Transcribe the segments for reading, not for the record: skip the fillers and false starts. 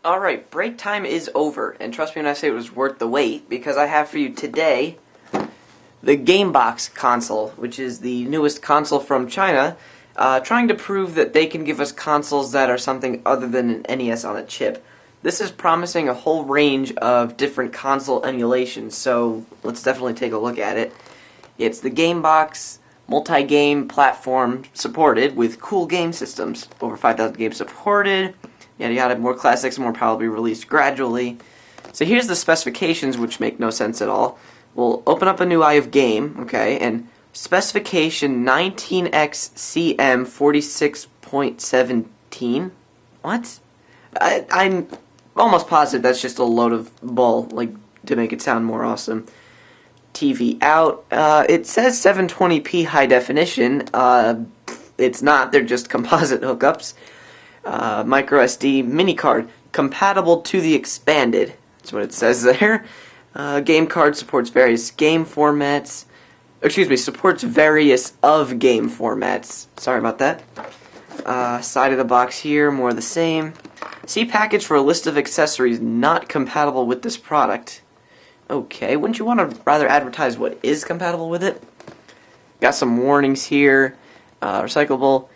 Alright, break time is over, and trust me when I say it was worth the wait, because I have for you today the Gamebox console, which is the newest console from China, trying to prove that they can give us consoles that are something other than an NES on a chip. This is promising a whole range of different console emulations, so let's definitely take a look at it. It's the Gamebox multi-game platform supported with cool game systems. Over 5,000 games supported. Yada yada, more classics, more probably released gradually. So here's the specifications, which make no sense at all. We'll open up a new eye of game, okay, and specification 19xCM 46.17. What? I'm almost positive that's just a load of bull, like, to make it sound more awesome. TV out. It says 720p high definition. It's not, they're just composite hookups. Micro SD mini card compatible to the expanded. That's what it says there. Game card supports various game formats. Supports various of game formats. Sorry about that. Side of the box here, more of the same. See package for a list of accessories not compatible with this product. Okay, wouldn't you want to rather advertise what is compatible with it? Got some warnings here. Recyclable.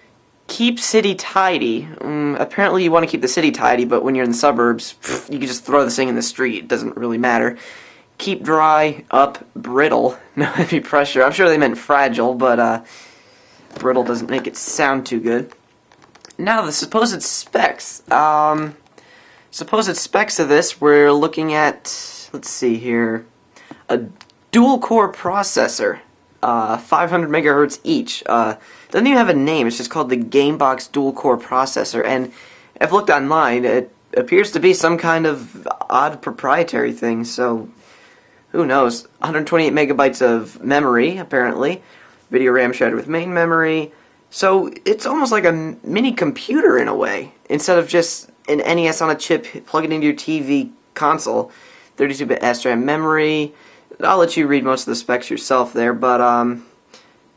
Keep city tidy. Apparently you want to keep the city tidy, but when you're in the suburbs, you can just throw this thing in the street. It doesn't really matter. Keep dry, up, brittle. No heavy pressure. I'm sure they meant fragile, but brittle doesn't make it sound too good. Now, the supposed specs. Supposed specs of this, we're looking at, let's see here, a dual-core processor. 500 megahertz each. Doesn't even have a name. It's just called the Gamebox dual-core processor. And I've looked online. It appears to be some kind of odd proprietary thing. So who knows? 128 megabytes of memory, apparently. Video RAM shared with main memory. So it's almost like a mini computer in a way. Instead of just an NES on a chip, plug it into your TV console. 32-bit SRAM memory. I'll let you read most of the specs yourself there, but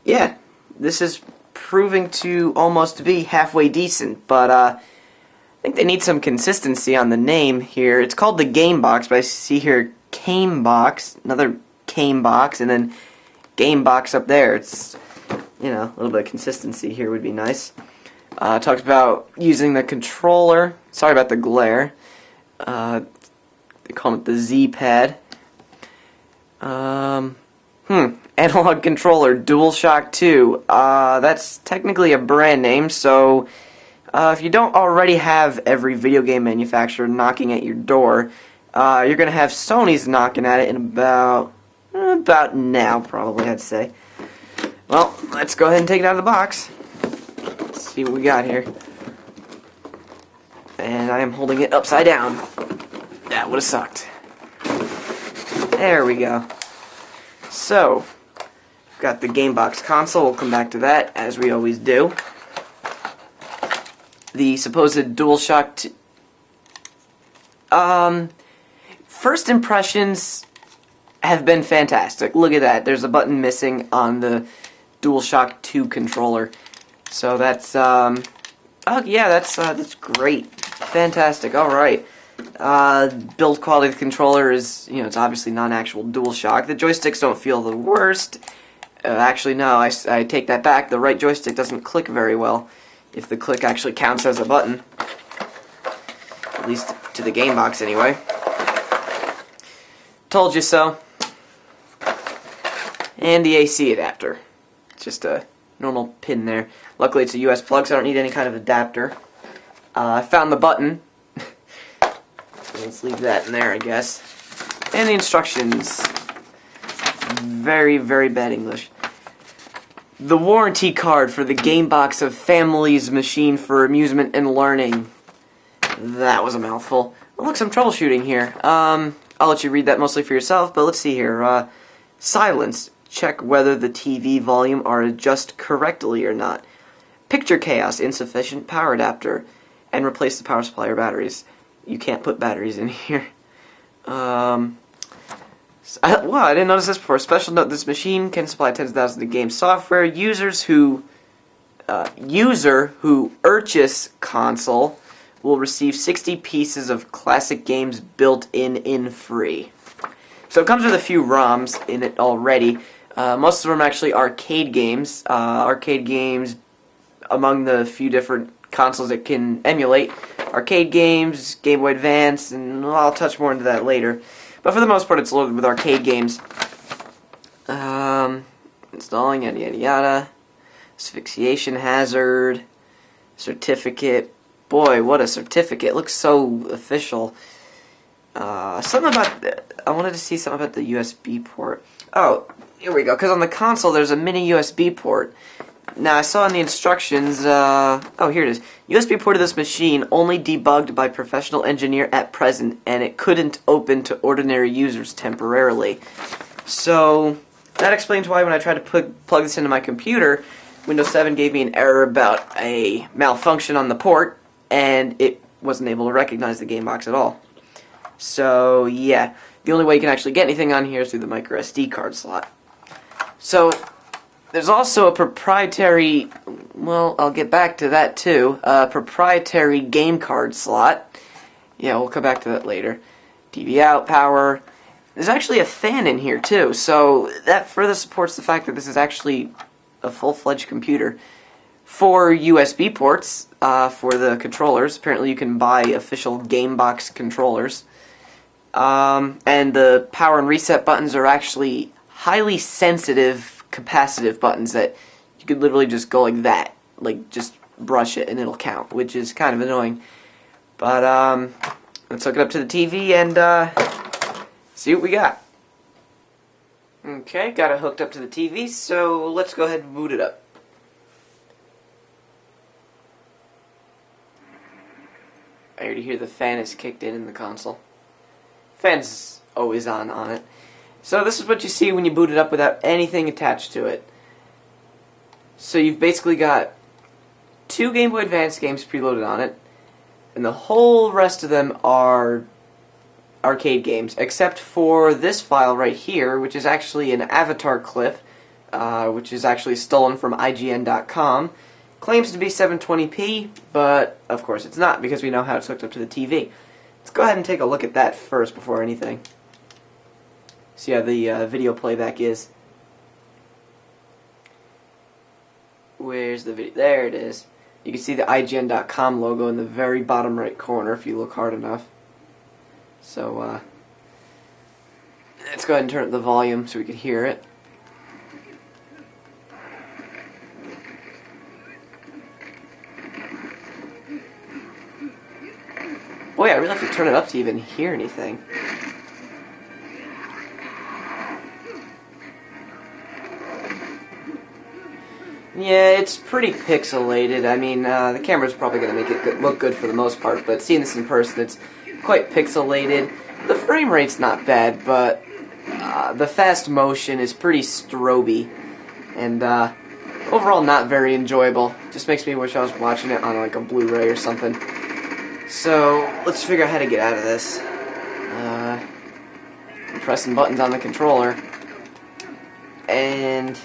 yeah, this is proving to almost be halfway decent, but I think they need some consistency on the name here. It's called the Gamebox, but I see here Gamebox, another Gamebox, and then Gamebox up there. It's, you know, a little bit of consistency here would be nice. Talks about using the controller. Sorry about the glare. They call it the Z-pad. Analog controller, DualShock 2. That's technically a brand name, so if you don't already have every video game manufacturer knocking at your door, you're going to have Sony's knocking at it in about now, probably, I'd say. Well, let's go ahead and take it out of the box. Let's see what we got here. And I am holding it upside down. That would have sucked. There we go. So, we've got the Gamebox console. We'll come back to that, as we always do. The supposed DualShock 2. First impressions have been fantastic. Look at that. There's a button missing on the DualShock 2 controller. So that's, oh yeah, that's great. Fantastic. Alright. Build quality of the controller is, you know, it's obviously not an actual DualShock. The joysticks don't feel the worst. Actually, no, I take that back. The right joystick doesn't click very well, if the click actually counts as a button. At least to the Gamebox, anyway. Told you so. And the AC adapter. It's just a normal pin there. Luckily, it's a US plug, so I don't need any kind of adapter. I found the button. Let's leave that in there, I guess. And the instructions. Very, very bad English. The warranty card for the Gamebox of Family's Machine for Amusement and Learning. That was a mouthful. Well, look, some troubleshooting here. I'll let you read that mostly for yourself, but let's see here. Silence. Check whether the TV volume are adjusted correctly or not. Picture chaos. Insufficient power adapter. And replace the power supply or batteries. You can't put batteries in here. Wow, I didn't notice this before. Special note, this machine can supply tens of thousands of game software. User who purchase console will receive 60 pieces of classic games built in free. So it comes with a few ROMs in it already. Most of them are actually arcade games. Arcade games among the few different consoles it can emulate. Arcade games, Game Boy Advance, and I'll touch more into that later. But for the most part, it's loaded with arcade games. Installing, yada yada yada. Asphyxiation hazard. Certificate. Boy, what a certificate. It looks so official. Something about... I wanted to see something about the USB port. Oh, here we go. Because on the console, there's a mini USB port. Now, I saw in the instructions... oh, here it is. USB port of this machine only debugged by professional engineer at present, and it couldn't open to ordinary users temporarily. So, that explains why when I tried to plug this into my computer, Windows 7 gave me an error about a malfunction on the port, and it wasn't able to recognize the Gamebox at all. So, yeah. The only way you can actually get anything on here is through the micro SD card slot. So, there's also a proprietary, well, I'll get back to that too, proprietary game card slot. Yeah, we'll come back to that later. TV out, power. There's actually a fan in here too, so that further supports the fact that this is actually a full-fledged computer. 4 USB ports for the controllers. Apparently you can buy official Gamebox controllers. And the power and reset buttons are actually highly sensitive, capacitive buttons that you could literally just go like that. Like, just brush it and it'll count, which is kind of annoying. But, let's hook it up to the TV and, see what we got. Okay, got it hooked up to the TV, so let's go ahead and boot it up. I already hear the fan is kicked in the console. Fan's always on it. So this is what you see when you boot it up without anything attached to it. So you've basically got 2 Game Boy Advance games preloaded on it, and the whole rest of them are arcade games, except for this file right here, which is actually an avatar clip, which is actually stolen from IGN.com. Claims to be 720p, but of course it's not, because we know how it's hooked up to the TV. Let's go ahead and take a look at that first before anything. See how the video playback is. Where's the video? There it is. You can see the IGN.com logo in the very bottom right corner if you look hard enough. So, let's go ahead and turn up the volume so we can hear it. Boy, I really have to turn it up to even hear anything. Yeah, it's pretty pixelated. I mean, the camera's probably going to make it look good for the most part, but seeing this in person, it's quite pixelated. The frame rate's not bad, but the fast motion is pretty stroby, and overall not very enjoyable. Just makes me wish I was watching it on like a Blu-ray or something. So, let's figure out how to get out of this. I'm pressing buttons on the controller, and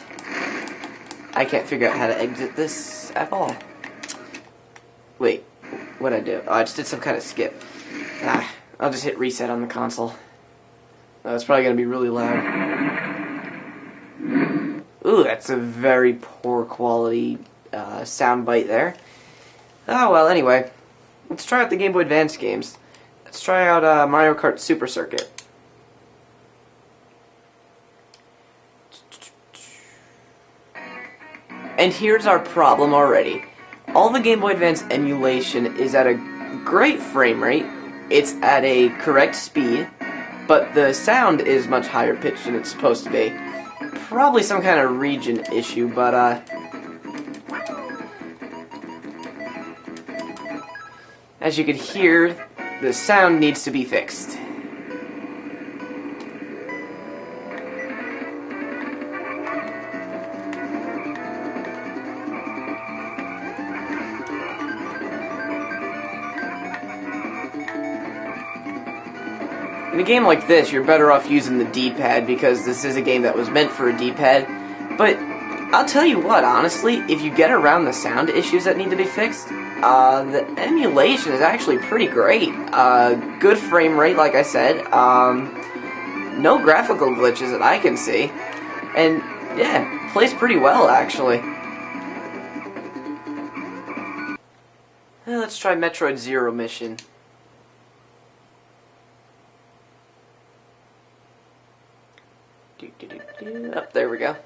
I can't figure out how to exit this at all. Wait, what'd I do? Oh, I just did some kind of skip. I'll just hit reset on the console. It's probably going to be really loud. Ooh, that's a very poor quality sound bite there. Oh, well, anyway. Let's try out the Game Boy Advance games. Let's try out Mario Kart Super Circuit. And here's our problem already. All the Game Boy Advance emulation is at a great frame rate, it's at a correct speed, but the sound is much higher pitched than it's supposed to be. Probably some kind of region issue, but as you can hear, the sound needs to be fixed. In a game like this, you're better off using the D-pad because this is a game that was meant for a D-pad. But I'll tell you what, honestly, if you get around the sound issues that need to be fixed, The emulation is actually pretty great. Good frame rate, like I said. No graphical glitches that I can see. And, yeah, plays pretty well, actually. Let's try Metroid Zero Mission. Oh, there we go.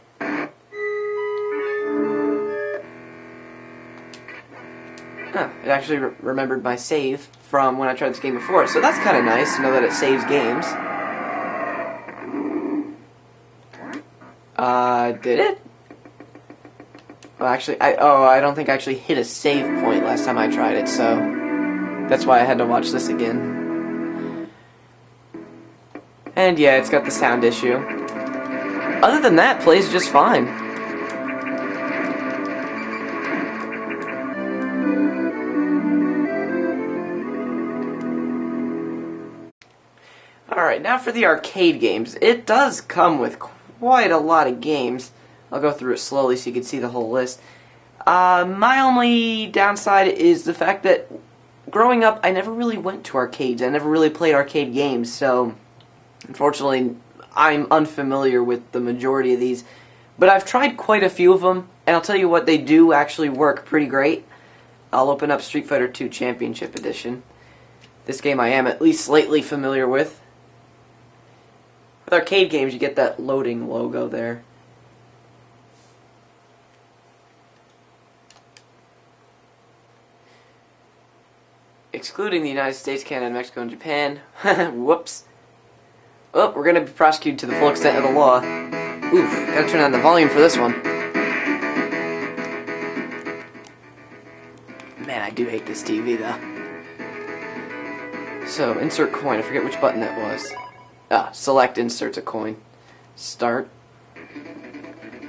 Huh, it actually remembered my save from when I tried this game before, so that's kind of nice to know that it saves games. Did it? Well, actually, I don't think I actually hit a save point last time I tried it, so that's why I had to watch this again. And yeah, it's got the sound issue. Other than that, plays just fine. Alright, now for the arcade games. It does come with quite a lot of games. I'll go through it slowly so you can see the whole list. My only downside is the fact that growing up, I never really went to arcades. I never really played arcade games, so unfortunately, I'm unfamiliar with the majority of these. But I've tried quite a few of them, and I'll tell you what, they do actually work pretty great. I'll open up Street Fighter II Championship Edition. This game I am at least slightly familiar with. With arcade games, you get that loading logo there. Excluding the United States, Canada, Mexico, and Japan. Whoops. Oh, we're going to be prosecuted to the full extent of the law. Oof, gotta turn on the volume for this one. Man, I do hate this TV, though. So, insert coin. I forget which button that was. Select inserts a coin. Start.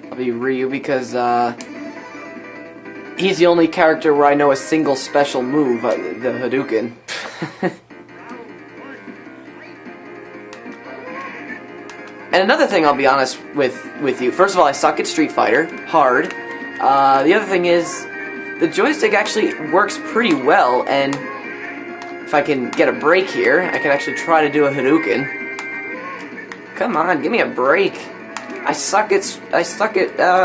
I'll be Ryu because, he's the only character where I know a single special move, the Hadouken. And another thing I'll be honest with you. First of all, I suck at Street Fighter. Hard. The other thing is, the joystick actually works pretty well, and if I can get a break here, I can actually try to do a Hadouken. Come on, give me a break. I suck at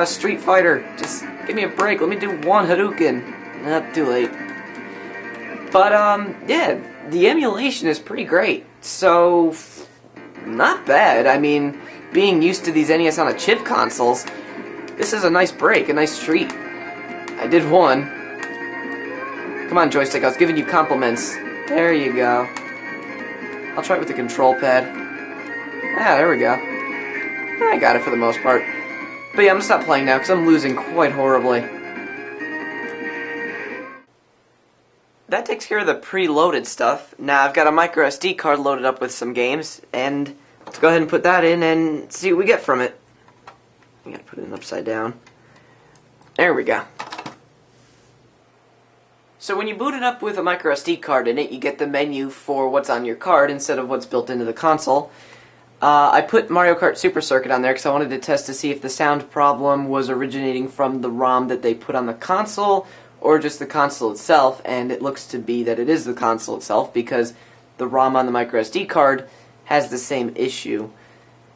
Street Fighter. Just give me a break. Let me do one Hadouken. Too late. But, yeah, the emulation is pretty great. So, not bad. I mean, being used to these NES on a chip consoles, this is a nice break, a nice treat. I did one. Come on, joystick, I was giving you compliments. There you go. I'll try it with the control pad. There we go. I got it for the most part. But yeah, I'm gonna stop playing now because I'm losing quite horribly. That takes care of the preloaded stuff. Now I've got a micro SD card loaded up with some games, and let's go ahead and put that in and see what we get from it. I gotta put it in upside down. There we go. So when you boot it up with a micro SD card in it, you get the menu for what's on your card instead of what's built into the console. I put Mario Kart Super Circuit on there because I wanted to test to see if the sound problem was originating from the ROM that they put on the console or just the console itself, and it looks to be that it is the console itself because the ROM on the micro SD card has the same issue.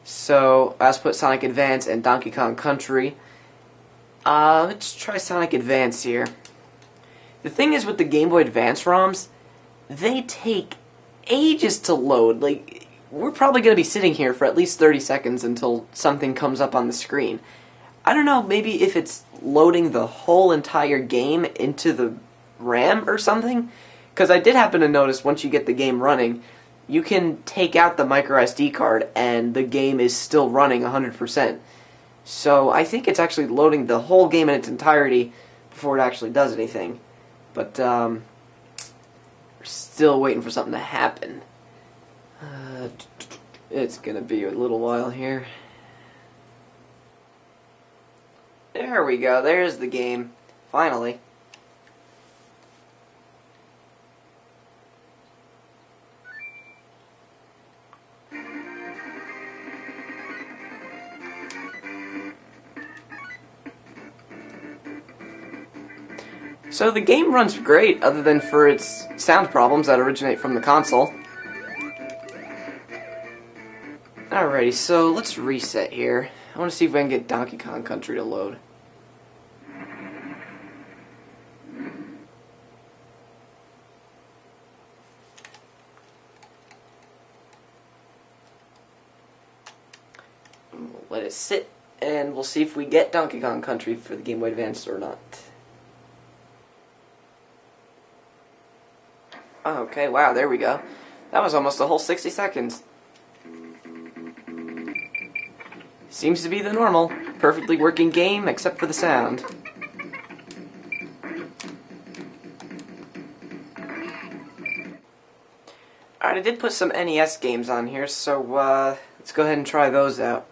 So I also put Sonic Advance and Donkey Kong Country. Let's try Sonic Advance here. The thing is with the Game Boy Advance ROMs, they take ages to load. Like, we're probably going to be sitting here for at least 30 seconds until something comes up on the screen. I don't know, maybe if it's loading the whole entire game into the RAM or something? Because I did happen to notice once you get the game running, you can take out the micro SD card and the game is still running 100%. So I think it's actually loading the whole game in its entirety before it actually does anything. But we're still waiting for something to happen. It's gonna be a little while here. There we go, there's the game. Finally. So the game runs great, other than for its sound problems that originate from the console. Alrighty, so let's reset here. I want to see if I can get Donkey Kong Country to load. We'll let it sit, and we'll see if we get Donkey Kong Country for the Game Boy Advance or not. Okay, wow, there we go. That was almost a whole 60 seconds. Seems to be the normal, perfectly working game except for the sound. Alright, I did put some NES games on here, so let's go ahead and try those out.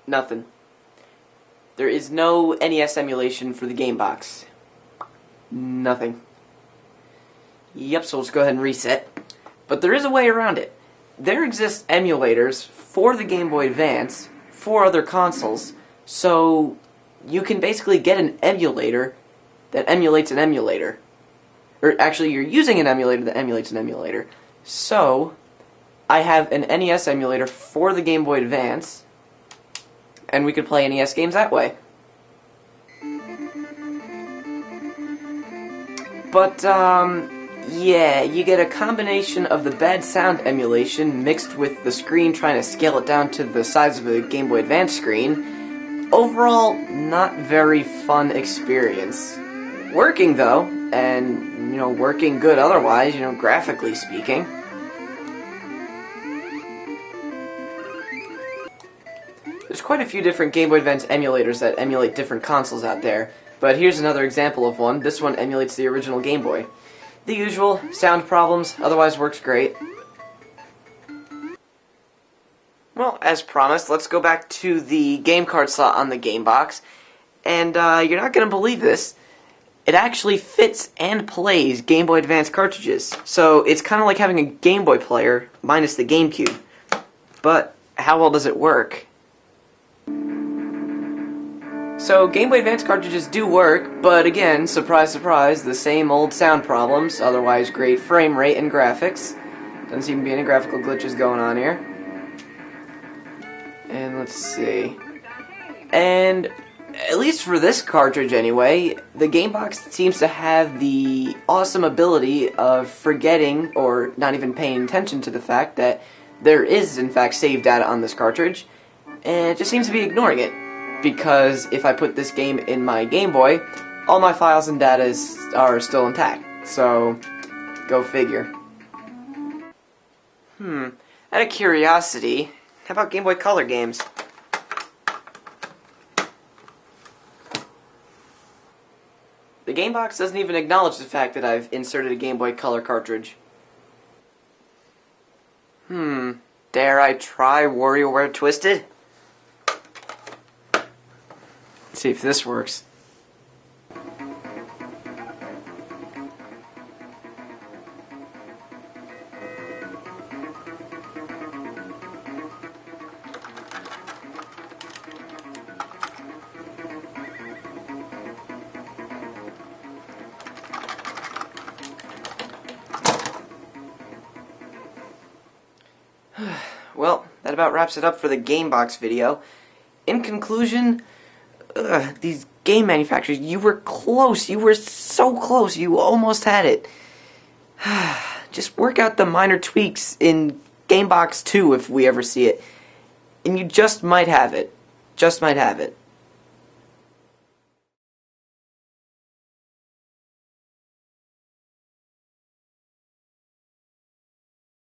Nothing. There is no NES emulation for the Gamebox. Nothing. Yep, so let's go ahead and reset. But there is a way around it. There exist emulators for the Game Boy Advance for other consoles, so you can basically get an emulator that emulates an emulator. Or actually, you're using an emulator that emulates an emulator. So, I have an NES emulator for the Game Boy Advance, and we could play NES games that way. But, yeah, you get a combination of the bad sound emulation mixed with the screen trying to scale it down to the size of a Game Boy Advance screen. Overall, not very fun experience. Working, though, and, working good otherwise, graphically speaking. There's quite a few different Game Boy Advance emulators that emulate different consoles out there, but here's another example of one. This one emulates the original Game Boy. The usual, sound problems, otherwise works great. Well, as promised, let's go back to the game card slot on the Gamebox, and you're not going to believe this. It actually fits and plays Game Boy Advance cartridges, so it's kind of like having a Game Boy player, minus the GameCube. But how well does it work? So, Game Boy Advance cartridges do work, but again, surprise surprise, the same old sound problems, otherwise great frame rate and graphics. Doesn't seem to be any graphical glitches going on here. And let's see. And, at least for this cartridge anyway, the Gamebox seems to have the awesome ability of forgetting, or not even paying attention to the fact that there is, in fact, save data on this cartridge, and it just seems to be ignoring it. Because if I put this game in my Game Boy, all my files and data are still intact. So, go figure. Out of curiosity, how about Game Boy Color games? The Gamebox doesn't even acknowledge the fact that I've inserted a Game Boy Color cartridge. Dare I try WarioWare Twisted? See if this works. Well, that about wraps it up for the Gamebox video. In conclusion, these game manufacturers, you were close. You were so close. You almost had it. Just work out the minor tweaks in Gamebox 2 if we ever see it. And you just might have it. Just might have it.